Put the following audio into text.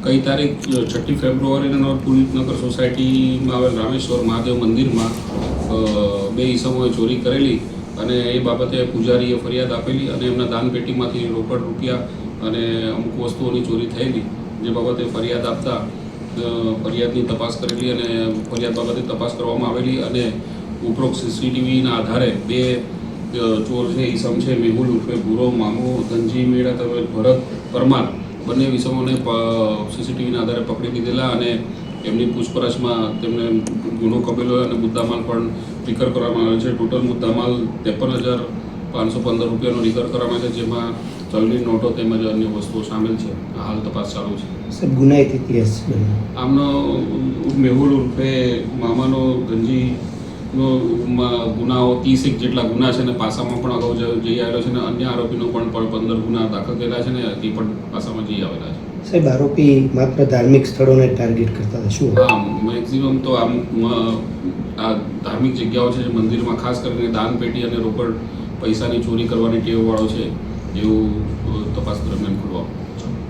ગઈ તારીખ 6 ફેબ્રુઆરીના રોજ પુનિતનગર સોસાયટીમાં આવેલ રામેશ્વર મહાદેવ મંદિરમાં બે ઈસમોએ ચોરી કરેલી અને એ બાબતે પૂજારીએ ફરિયાદ આપેલી અને એમના દાનપેટીમાંથી રોકડ રૂપિયા અને અમુક વસ્તુઓની ચોરી થયેલી, જે બાબતે ફરિયાદ આપતા ફરિયાદની તપાસ કરેલી અને ફરિયાદ બાબતે તપાસ કરવામાં આવેલી અને ઉપરોક્ત સીસીટીવીના આધારે બે ચોર છે ઈસમ છે મેહુલ ઉર્ફે ભૂરો મામો ધનજી મેળા તેમજ ભરત પરમાર બંને ઈસમોને સીસીટીવીના આધારે પકડી લીધેલા અને એમની પૂછપરછમાં તેમને ગુનો કબેલો અને મુદ્દામાલ પણ રિકવર કરવામાં આવે છે. ટોટલ મુદ્દામાલ 53,515 રૂપિયાનો રિકવર કરવામાં આવે છે, જેમાં ચલણી નોટો તેમજ અન્ય વસ્તુઓ સામેલ છે. હાલ તપાસ ચાલુ છે. સાહેબ, ગુનાહિત ઇતિહાસ આમનો મેહુલ ઉર્ફે મામાનો ધનજી નો ગુનાઓ 30 જેટલા ગુના છે અને પાસામાં પણ અગાઉ જઈ આવેલો છે અને અન્ય આરોપીનો પણ 15 ગુના દાખલ થયેલા છે ને એ પણ પાસામાં જઈ આવેલા છે. સાહેબ, આરોપી માત્ર ધાર્મિક સ્થળોને ટાર્ગેટ કરતા હતા શું? હા, મેક્સિમમ તો આ ધાર્મિક જગ્યાઓ છે, મંદિરમાં ખાસ કરીને દાનપેટી અને રોકડ પૈસાની ચોરી કરવાની ટેવવાળો છે એવું તપાસ દરમિયાન ખુલવા